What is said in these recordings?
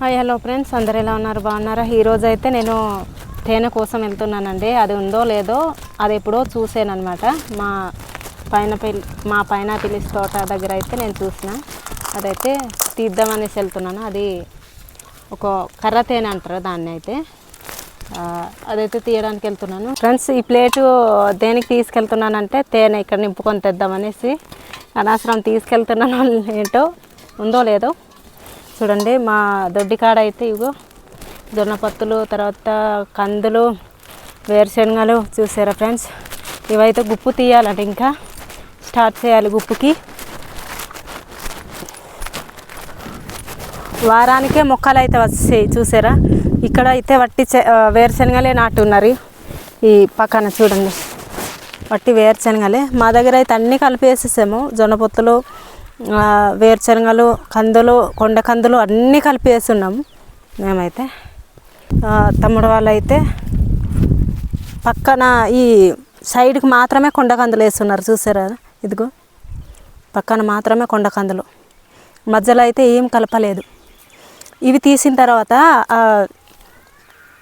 Hi hello friends, అందరు ఎలా ఉన్నారు? బాగున్నారా? ఈరోజు అయితే నేను తేనె కోసం వెళ్తున్నానండి. అది ఉందో లేదో అది ఎప్పుడో చూసానమాట. మా పైనాపిల్ తోట దగ్గర అయితే నేను చూసిన, అదైతే తీద్దామనేసి వెళ్తున్నాను. అది ఒక కర్ర తేనె అంటారు దాన్ని. అయితే అదైతే తీయడానికి వెళ్తున్నాను ఫ్రెండ్స్. ఈ ప్లేటు దేనికి తీసుకెళ్తున్నానంటే తేనె ఇక్కడ నింపుకొని తెద్దామనేసి. అనవసరం తీసుకెళ్తున్నాను, ఏంటో ఉందో లేదో చూడండి. మా దొడ్డి కాడ అయితే ఇగో జొన్న పత్తులు, తర్వాత కందులు, వేరుశనగలు చూసారా ఫ్రెండ్స్. ఇవైతే గుప్పు తీయాలంట, ఇంకా స్టార్ట్ చేయాలి గుప్పుకి. వారానికే మొక్కలు అయితే వచ్చాయి చూసారా. ఇక్కడ అయితే వట్టి వేరుశనగలే నాటున్నారు. ఈ పక్కన చూడండి వట్టి వేరుశనగలే. మా దగ్గర అయితే అన్నీ కలిపేసేసాము. జొన్న పొత్తులు, వేరుశనగలు, కందులు, కొండ కందులు అన్నీ కలిపి వేస్తున్నాము మేమైతే. తమ్ముడు వాళ్ళు అయితే పక్కన ఈ సైడ్కి మాత్రమే కొండ కందులు వేస్తున్నారు చూసారా. ఇదిగో పక్కన మాత్రమే కొండ కందులు, మధ్యలో అయితే ఏం కలపలేదు. ఇవి తీసిన తర్వాత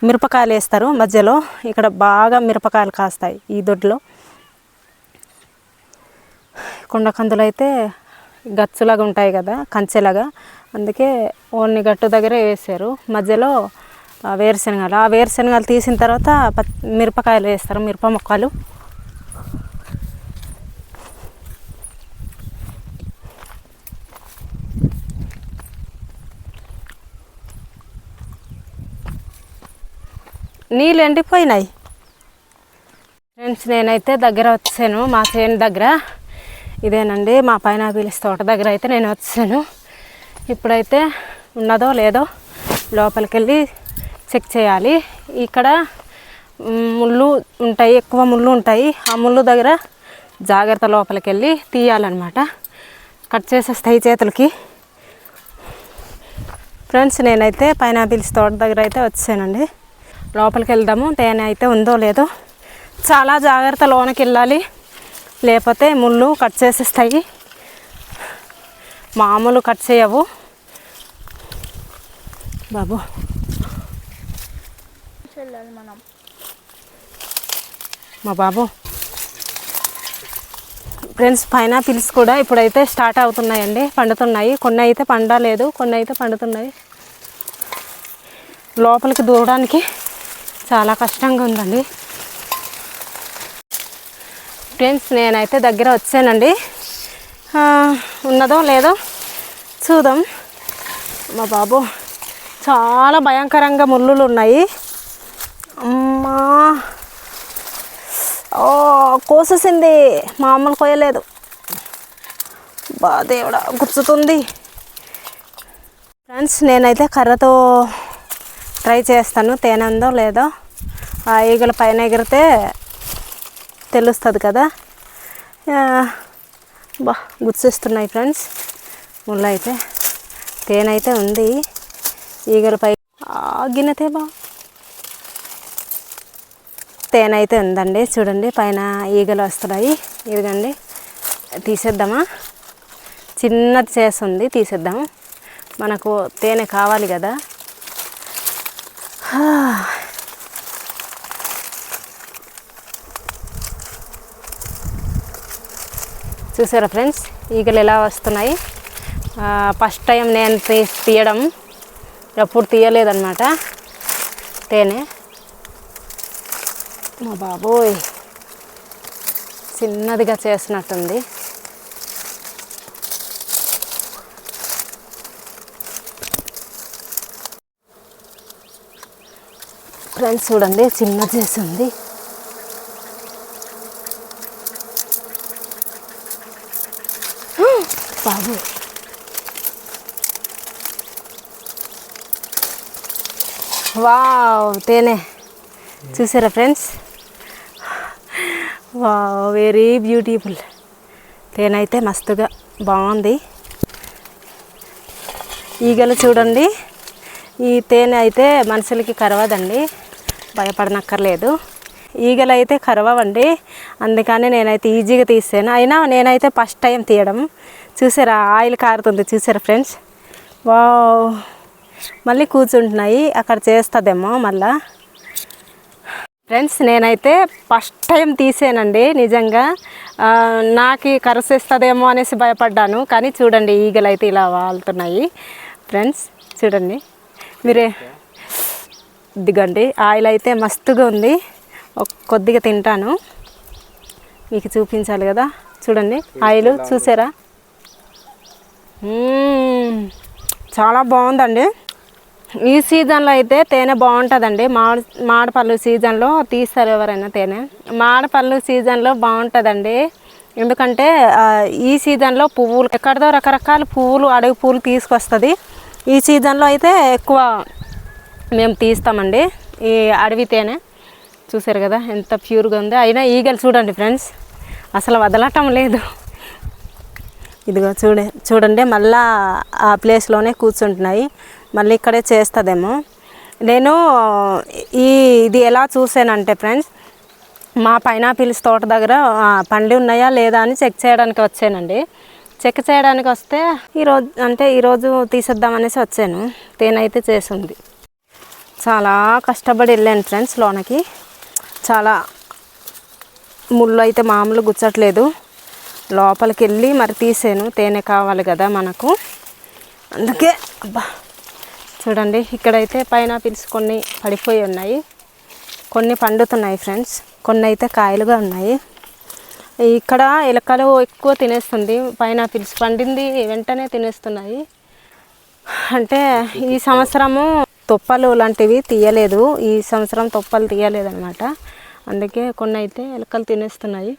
మిరపకాయలు వేస్తారు మధ్యలో. ఇక్కడ బాగా మిరపకాయలు కాస్తాయి ఈ దొడ్లో. కొండ కందులు అయితే గచ్చులాగా ఉంటాయి కదా, కంచెలాగా, అందుకే ఓన్ని గట్టు దగ్గరే వేసారు. మధ్యలో వేరుశనగలు, ఆ వేరుశనగలు తీసిన తర్వాత మిరపకాయలు వేస్తారు, మిరప మొక్కలు. నీళ్ళు ఎండిపోయినాయి ఫ్రెండ్స్. నేనైతే దగ్గర వచ్చాను, మా చేను దగ్గర. ఇదేనండి మా పైనాపిల్ తోట దగ్గర అయితే నేను వచ్చాను. ఇప్పుడైతే ఉన్నదో లేదో లోపలికి వెళ్ళి చెక్ చేయాలి. ఇక్కడ ముళ్ళు ఉంటాయి, ఎక్కువ ముళ్ళు ఉంటాయి. ఆ ముళ్ళు దగ్గర జాగ్రత్త, లోపలికి వెళ్ళి తీయాలన్నమాట. కట్ చేసేస్తాయి చేతులకి. ఫ్రెండ్స్ నేనైతే పైనాపిల్స్ తోట దగ్గర అయితే వచ్చానండి. లోపలికి వెళ్దాము. తేనె అయితే ఉందో లేదో. చాలా జాగ్రత్త, లోనకి వెళ్ళాలి, లేకపోతే ముళ్ళు కట్ చేసేస్తాయి. మామూలు కట్ చేయవు బాబు. మా బాబు ఫ్రెండ్స్, పైనాపిల్స్ కూడా ఇప్పుడైతే స్టార్ట్ అవుతున్నాయండి, పండుతున్నాయి. కొన్ని అయితే పండలేదు, కొన్ని అయితే పండుతున్నాయి. లోపలికి దూరడానికి చాలా కష్టంగా ఉందండి ఫ్రెండ్స్. నేనైతే దగ్గర వచ్చానండి. ఉన్నదో లేదో చూద్దాం. మా బాబు చాలా భయంకరంగా ముళ్ళులు ఉన్నాయి. అమ్మా, ఓ కోసేసింది, మామూలు కోయలేదు. బా దేవుడా, గుచ్చుతుంది ఫ్రెండ్స్. నేనైతే కర్రతో ట్రై చేస్తాను, తేనె ఉందో లేదో. ఆ ఈగల పైన ఎగిరితే తెలుస్తుంది కదా. బా గుర్తిస్తున్నాయి ఫ్రెండ్స్ ముళ్ళు అయితే. తేనె అయితే ఉంది ఈగలపై. గిన్నెతే బా తేనె అయితే ఉందండి. చూడండి పైన ఈగలు వస్తున్నాయి. ఇదిగండి, తీసేద్దామా? చిన్నది చేస్తుంది, తీసేద్దాము. మనకు తేనె కావాలి కదా. చూసారా ఫ్రెండ్స్ ఈగలు ఎలా వస్తున్నాయి. ఫస్ట్ టైం నేను తీయడం, ఎప్పుడు తీయలేదన్నమాట తేనె. మా బాబోయ్, చిన్నదిగా చేసినట్టుంది. ఫ్రెండ్స్ చూడండి, చిన్నది చేసింది. బాబు వావ్, తేనె చూసారా ఫ్రెండ్స్. Wow, very beautiful. తేనె అయితే మస్తుగా బాగుంది. ఈగలు చూడండి. ఈ తేనె అయితే మనుషులకి కరవదండి, భయపడనక్కర్లేదు. ఈగలు అయితే కరవండి, అందుకని నేనైతే ఈజీగా తీసాను. అయినా నేనైతే ఫస్ట్ టైం తీయడం. చూసారా ఆయిల్ కారుతుంది, చూసారా ఫ్రెండ్స్. వావ్, మళ్ళీ కూర్చుంటున్నాయి, అక్కడ చేస్తుందేమో మళ్ళా. ఫ్రెండ్స్ నేనైతే ఫస్ట్ టైం తీసానండి. నిజంగా నాకు కరసేస్తుందేమో అనేసి భయపడ్డాను, కానీ చూడండి ఈగలు అయితే ఇలా వాళ్తున్నాయి. ఫ్రెండ్స్ చూడండి మీరే, ఇదిగండి ఆయిల్ అయితే మస్తుగా ఉంది. కొద్దిగా తింటాను, మీకు చూపించాలి కదా. చూడండి ఆయిల్ చూసారా, చాలా బాగుందండి. ఈ సీజన్లో అయితే తేనె బాగుంటుందండి. మామిడిపళ్ళు సీజన్లో తీస్తారు ఎవరైనా తేనె. మామిడిపళ్ళు సీజన్లో బాగుంటుందండి, ఎందుకంటే ఈ సీజన్లో పువ్వులు ఎక్కడిదో రకరకాల పువ్వులు, అడవి పువ్వులు తీసుకొస్తుంది. ఈ సీజన్లో అయితే ఎక్కువ మేము తీస్తామండి ఈ అడవి తేనె. చూసారు కదా ఎంత ప్యూర్గా ఉందో. అయినా ఈగలు చూడండి ఫ్రెండ్స్ అసలు వదలటం లేదు. ఇదిగో చూడండి మళ్ళా ఆ ప్లేస్లోనే కూర్చుంటున్నాయి. మళ్ళీ ఇక్కడే చేస్తుందేమో. నేను ఇది ఎలా చూసానంటే ఫ్రెండ్స్, మా పైనాపిల్స్ తోట దగ్గర పండి ఉన్నాయా లేదా అని చెక్ చేయడానికి వచ్చానండి. చెక్ చేయడానికి వస్తే ఈరోజు తీసేద్దామనేసి వచ్చాను. తేనె అయితే చేసింది. చాలా కష్టపడి వెళ్ళాను ఫ్రెండ్స్ లోనకి. చాలా ముళ్ళు అయితే మామూలు గుచ్చట్లేదు. లోపలికి వెళ్ళి మరి తీసాను. తేనె కావాలి కదా మనకు, అందుకే. అబ్బా చూడండి ఇక్కడైతే పైనాపిల్స్ కొన్ని పడిపోయి ఉన్నాయి, కొన్ని పండుతున్నాయి ఫ్రెండ్స్, కొన్ని అయితే కాయలుగా ఉన్నాయి. ఇక్కడ ఎలకలు ఎక్కువ తినేస్తుంది. పైనాపిల్స్ పండింది వెంటనే తినేస్తున్నాయి. అంటే ఈ సంవత్సరము తొప్పలు లాంటివి తీయలేదు, ఈ సంవత్సరం తొప్పలు తీయలేదన్నమాట. అందుకే కొన్ని అయితే ఎలకలు తినేస్తున్నాయి.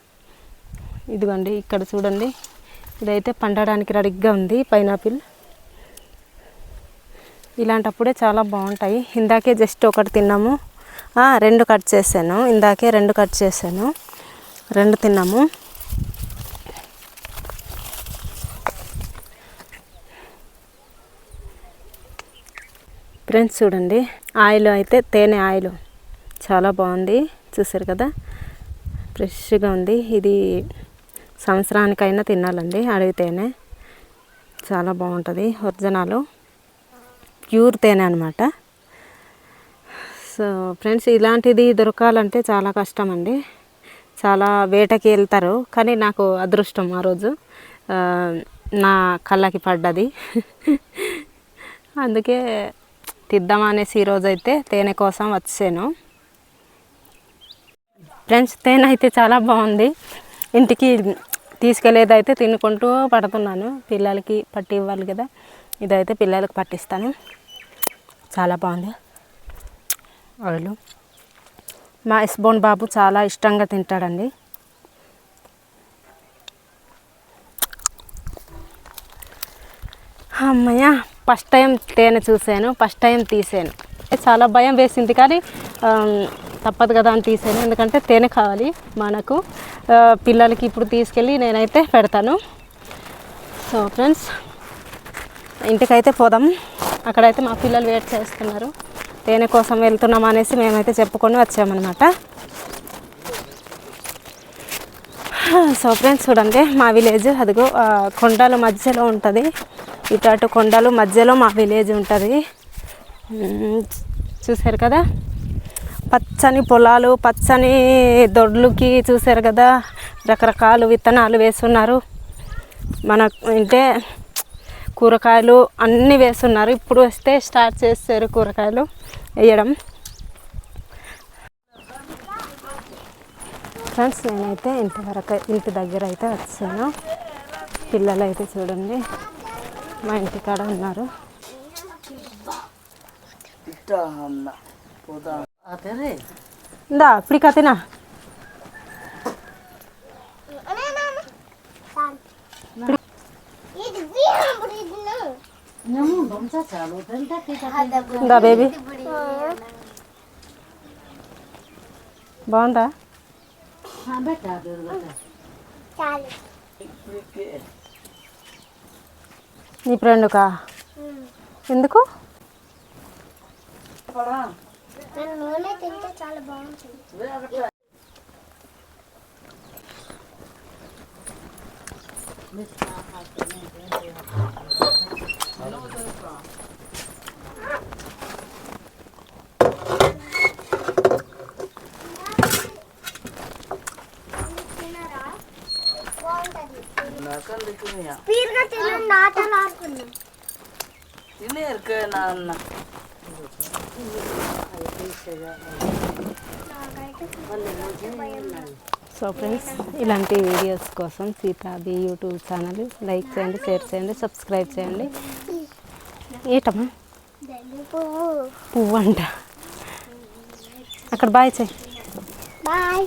ఇదిగోండి ఇక్కడ చూడండి, ఇదైతే పండడానికి రెడీగా ఉంది పైనాపిల్. ఇలాంటప్పుడే చాలా బాగుంటాయి. ఇందాకే జస్ట్ ఒకటి తిన్నాము, 2 కట్ చేశాను. ఇందాకే 2 కట్ చేశాను, 2 తిన్నాము. ఫ్రెండ్స్ చూడండి ఆయిల్ అయితే తేనె ఆయిల్ చాలా బాగుంది. చూసారు కదా ఫ్రెష్గా ఉంది. ఇది సంవత్సరానికైనా తినాలండి అడవి తేనె, చాలా బాగుంటుంది. ఒరిజినల్ ప్యూర్ తేనె అనమాట. సో ఫ్రెండ్స్ ఇలాంటిది దొరకాలంటే చాలా కష్టం అండి. చాలా వేటకి వెళ్తారు, కానీ నాకు అదృష్టం ఆ రోజు నా కళ్ళకి పడ్డది. అందుకే తిద్దామనేసి ఈరోజు అయితే తేనె కోసం వచ్చాను. ఫ్రెండ్స్ తేనె అయితే చాలా బాగుంది. ఇంటికి తీసుకెళ్ళేదైతే తినుకుంటూ పడుతున్నాను. పిల్లలకి పట్టి ఇవ్వాలి కదా, ఇదైతే పిల్లలకి పట్టిస్తాను. చాలా బాగుంది ఆయిల్. మా యశ్బోన్ బాబు చాలా ఇష్టంగా తింటాడండి. అమ్మయ్య ఫస్ట్ టైం తేనె చూశాను, ఫస్ట్ టైం తీసాను. చాలా భయం వేసింది, కానీ తప్పదు కదా అని తీసాను. ఎందుకంటే తేనె కావాలి మనకు, పిల్లలకి ఇప్పుడు తీసుకెళ్ళి నేనైతే పెడతాను. సో ఫ్రెండ్స్ ఇంటికైతే పోదాం. అక్కడైతే మా పిల్లలు వెయిట్ చేస్తున్నారు. తేనె కోసం వెళ్తున్నాం అనేసి మేమైతే చెప్పుకొని వచ్చామన్నమాట. సో ఫ్రెండ్స్ చూడండి మా విలేజ్ అదిగో కొండల మధ్యలో ఉంటుంది. ఇటు కొండలు మధ్యలో మా విలేజ్ ఉంటుంది. చూసారు కదా పచ్చని పొలాలు, పచ్చని దొడ్లుకి చూసారు కదా రకరకాల విత్తనాలు వేస్తున్నారు. మన అంటే కూరగాయలు అన్నీ వేస్తున్నారు. ఇప్పుడు వస్తే స్టార్ట్ చేస్తారు కూరగాయలు వేయడం. ఫ్రెండ్స్ నేనైతే ఇంటి దగ్గర అయితే వచ్చాను. పిల్లలు అయితే చూడండి మా ఇంటికాడ ఉన్నారు. ఇందా ఇప్పుడు కతినా ఇందా బేబీ బాగుందా? నీ ఫ్రెండ్కా? ఎందుకు? నూనె తింటే చాలా బాగుంటుంది. స్పీడ్గా తినండి, ఆటలు ఆడుకున్నాం. సో ఫ్రెండ్స్, ఇలాంటి వీడియోస్ కోసం సీతాది యూట్యూబ్ ఛానల్ లైక్ చేయండి, షేర్ చేయండి, సబ్స్క్రైబ్ చేయండి. ఏటమ్మా పువ్వు అంట, అక్కడ బాయ్ చేయి. బాయ్.